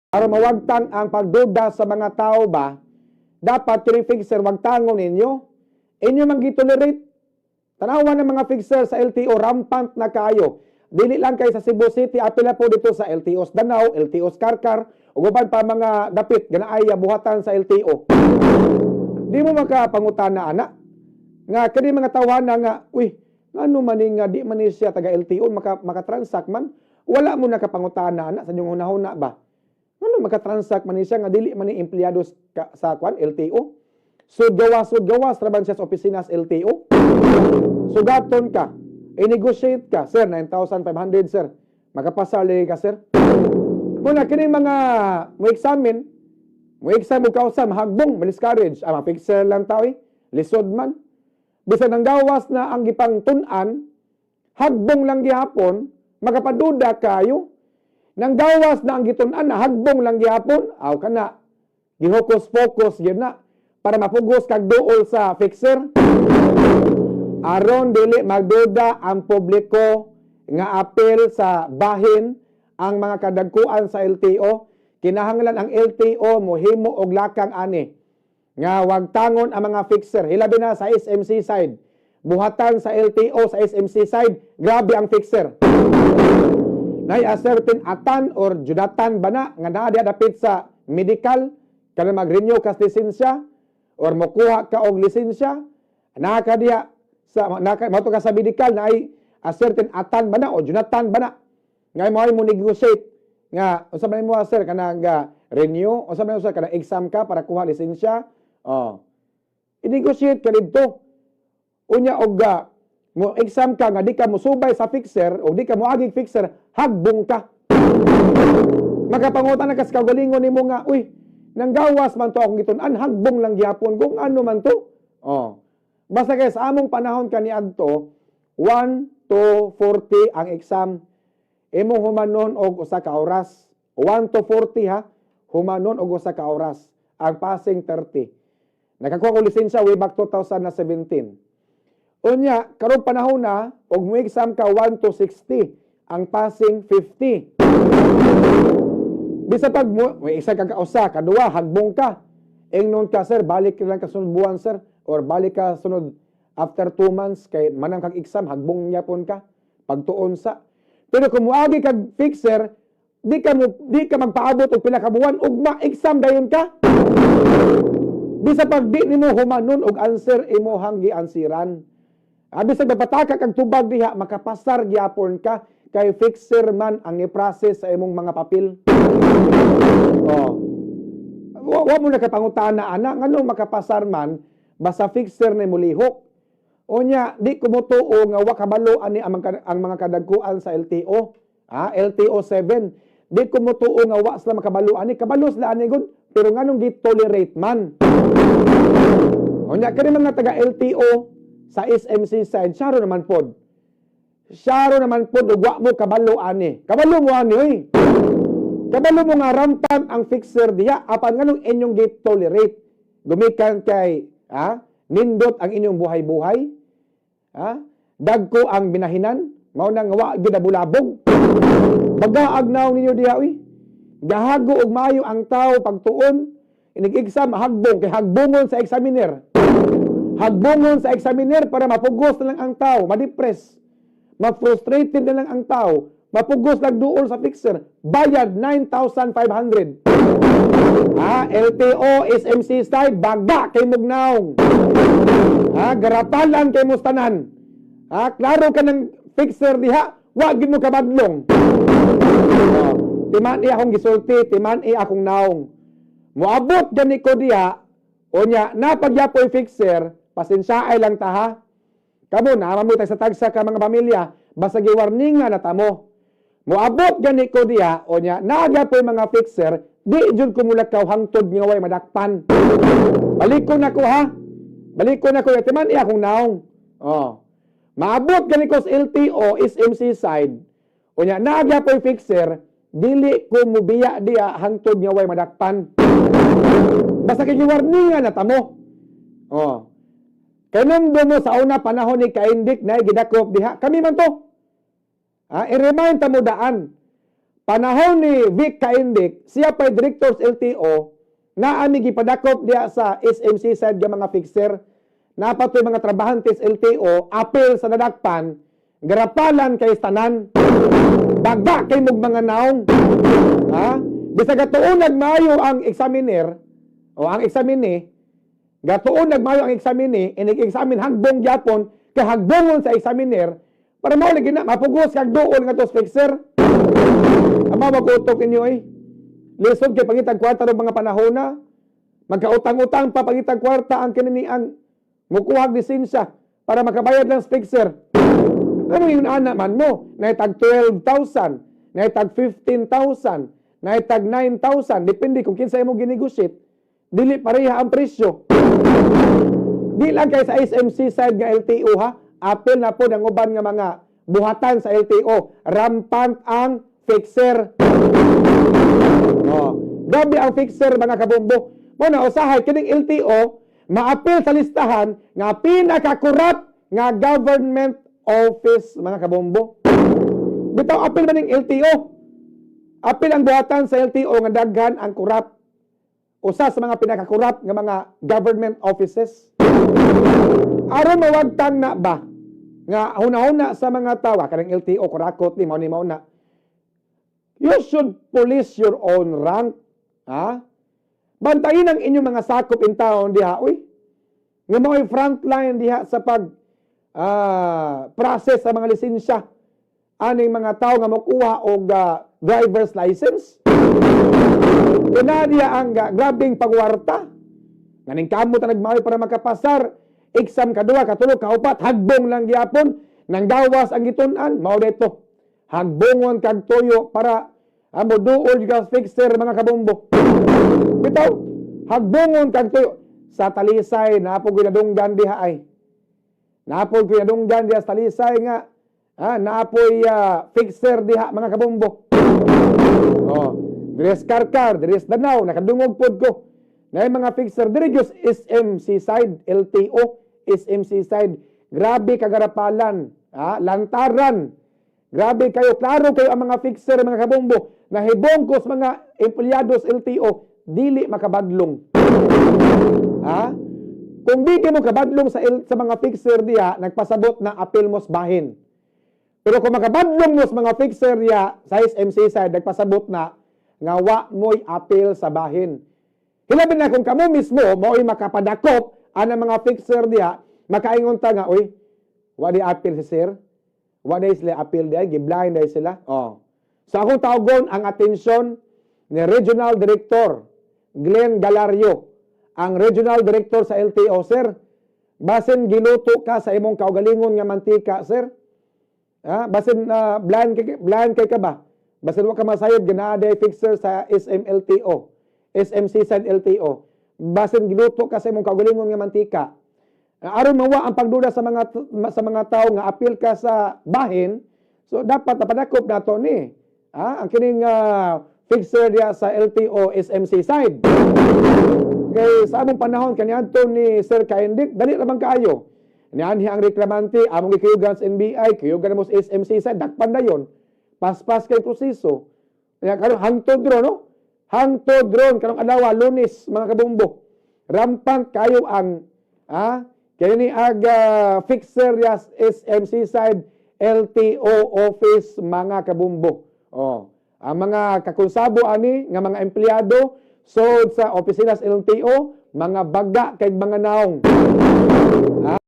Para mawagtang ang pagduda sa mga tao ba, dapat kini fixer wagtangon ninyo. Inyo man gitolerate. Tanawa ng mga fixer sa LTO, rampant na kayo. Dili lang kay sa Cebu City, apila po dito sa LTOs Danao, LTOs Karkar, o guban pa mga dapit, ganaaya buhatan sa LTO. Di mo makapangutana, ana. Nga, kani mga tawana nga, uy, ano man nga, di man siya taga LTO, makatransact man, wala mo nakapangutana, ana, sa inyong hunahuna ba? Ano makatransact man siya, nga dili man ni empleyado sa LTO? Sud-gawas traban siya sa opisina sa LTO. Sugaton ka, i-negotiate ka, sir, 9,500, sir. Makapasali ka, sir. Muna, kini mga mo exam mo kausam, hagbong, ma-discourage. Fixer lang tao lisod man. Bisan ang gawas na ang gipang tunan, hagbong lang gihapon, makapaduda kayo. Nang gawas na ang gitunan na hagbong lang gihapon, aw kana, gihokos-focus yun na, para mapugos kag duol sa fixer. Aron dili magduda ang publiko nga apel sa bahin ang mga kadagkuan sa LTO, kinahanglan ang LTO mohimo og lakang ani nga wagtangon ang mga fixer, hilabi na sa SMC side. Buhatan sa LTO sa SMC side, grabe ang fixer. Nay a certain atan or judatan bana nga naa diha dapit sa medical kana mag-renew ka lisensya or mokuha ka og lisensya, naa ka diha sa mauto ka sa medical na ay a certain atan bana o judatan bana nga mo negotiate nga unsa man mo sir kana nga renew unsa man sir kana exam ka para kuha lisensya. I-negotiate ka dito. Unya og mo exam ka nga di ka musubay sa fixer o di ka moagig fixer, hagbong ka. Makapangutan na kas kagalingon nimo nga, uy, nang gawas man to akong gitun-an, hagbong lang gyapon kung ano man to. Basta kay sa among panahon kaniadto 1 to 40 ang exam. Imo humanon og usa ka oras. 1 to 40 ha, humanon og usa ka oras. Ang passing 30. Nakakuha ko lisensya way back 2017. Unya, karong panahon na, og mo exam ka 1 to 60, ang passing 50. Bisa pag mo, isa ka kausa, kadua, hagbong ka. Ingnon ka, sir, balik lang ka sunod buwan, sir, or balik ka sunod after 2 months, kay manang kag exam, hagbong yapon ka, pagtuon sa. Pero kung muagi kag fixer, di ka magpaabot og pila ka buwan, ug ma-exam dayon ka. Bisa pag di nimo humanon og answer imo hanggi ansiran. Bisag mapataka kag tubag diha makapasar gyapon ka kay fixer man ang i-process sa imong mga papel. Wa mo nakapangutana ana ngano makapasar man basta fixer ni mulihok. Unya di ko motuo nga wa kabalo ani ang mga kadagkuan sa LTO. LTO 7. Di ko motuo nga wa sila makabalo ani, kabalo sila ani gud pero nganong gi-tolerate man. Unya kani mga taga LTO sa SMC side, syaro naman pod. Syaro naman pod ug wa mo kabalo ani. Kabalo mo ani oy. Kabalo mo nga rampant ang fixer diha apan nganong inyong gi-tolerate. Gumikan kay nindot ang inyong buhay-buhay. Dagko ang binahinan, mao nang wa gyud bulabog. Bagaag naw ninyo diha oy. Gahago og maayo ang tao pagtuon, inig-exam hagbong kay hagbongon sa examiner. Hagbongon sa examiner para mapugos na lang ang tao, ma-depress. Ma-frustrated na lang ang tao, mapugos lang duol sa fixer. Bayad 9,500. LTO, SMC side, baga kay mugnaong. Garapalan kay mustanan. Klaro ka ng fixer diha, wag mo kabadlong. Timan akong gisulti, timan akong naong. Moabot gani ko diha, onya napagyapoy fixer, pasensyaay lang ta ha. Kamo na mamutay sa tagsa ka mga pamilya, basta giwarningan na tamo. Moabot gani ko diha, onya nagyapoy mga fixer, di jud ko mulakaw hangtod nga way madakpan. Balikon ako ha. Balikon ako, timan akong naong. Maabot gani ko sa LTO, SMC side, onya nagyapoy fixer, dili ko mubiya diya hangtod nga way madakpan. Basta kay warningan na tamo. Kanang mo sa una panahon ni Kaindik na gidakop diha. Kami man to. I-remind ta mo daan. panahon ni Vic Kaindik, siya pa director sa LTO, na ami gipadakop diya sa SMC side nga mga fixer, napatoy mga trabahantes LTO, apel sa nadakpan, garapalan kay tanan, bagba kay mog mga naong. Ha? Bisag gatuon nagmayo ang examiner, o ang examine, gatuon nagmayo ang examine, inig-examine hagbong gyapon, kay hagbongon sa examiner, para mao lagi na mapugos kag duol nga tos fixer. Ama magutok inyo eh. Lisod kay pangitag kwarta ng mga panahon na. Magkautang-utang pa pangitag kwarta ang kininian. Mukuhag lisensya para makabayad ng fixer. Ano yung anak man mo? Naitag 12,000, naitag 15,000, naitag 9,000. Depende kung kinsa mo ginegosyate. Dili pareha ang presyo. Di lang kay sa SMC side nga LTO ha. Apel na po ng uban nga mga buhatan sa LTO. Rampant ang fixer. Gabi ang fixer mga kabombo. Muna usahay kining LTO maapil sa listahan nga pinaka-corrupt nga government office mga kabombo. Bitaw apil man ning LTO. Apil ang buhatan sa LTO nga daghan ang corrupt. Usa sa mga pinaka-corrupt nga mga government offices. Aron mawagtang na ba nga hunahuna sa mga tawa kanang LTO kurakot ni mao na. You should police your own rank. Ha? Bantayin ang inyong mga sakop in town diha. Uy, nga mga frontline diha sa pag process sa mga lisensya. Aning mga tao nga makuha og driver's license. Kuna diya ang grabing pagwarta. Nganing kamo ta nagmaoy para makapasar. Exam kadua, katulo, kaupat, hagbong lang gyapon. Nang gawas ang gitun-an, mao dito. Hagbongon kag toyo para moduol yung fixer mga kabombo. Bitaw, hagbongon kag toyo. Sa Talisay, naapog ginadunggan diha ay. Naapog ginadunggan diha sa Talisay nga. Naapoy fixer diha mga kabombo. Dres Karkar, Dres Danau, nakadungog pod ko. Na mga fixer, dirigos SMC side, LTO, SMC side. Grabe kagarapalan, lantaran. Grabe kayo, klaro kayo ang mga fixer, mga kabombo, na hibongkos mga emplyados LTO, dili makabadlong. Kung di mo kabadlong sa mga fixer diya, nagpasabot na apil mos bahin. Pero kung makabadlong mos mga fixer diya, sa SMC side, nagpasabot na, nga wa mo'y apil sa bahin. Hilabin na kung kamo mismo, mo'y makapadakop, ang mga fixer diya, makaingon ta nga, uy, wa di apil si sir? Wa di sila apil diya, giblahin diya sila. So akong tawgon ang atensyon ni Regional Director Glenn Galario, ang Regional Director sa LTO, sir. Basin giluto ka sa imong kaugalingon nga mantika, sir. Basin blind kay ka ba? Basin wa ka masayod, ginaaday fixer sa SMLTO. SMC side LTO. Basin giluto ka sa imong kaugalingon nga mantika. Aron mawa ang pagduda sa mga tao nga apil ka sa bahin, so dapat napadakop nato ni ang kining fixer diya sa LTO SMC side. Kay sa among panahon kaniadto ni Sir Kaindik, dali ra man kaayo. Nianhi ang reklamante, among gikuyugan sa NBI, kuyugan mo sa SMC side, dakpan na yon. Paspas kay proseso. Kaya karon hangtod ro no? Hangtod ron karong adlaw Lunes mga kabombo. Rampant kayo ang kaya ni aga fixer yas SMC side LTO office mga kabombo. Ang mga kakonsabo ani nga mga empleyado sod sa opisina sa LTO, mga baga kay mga naong.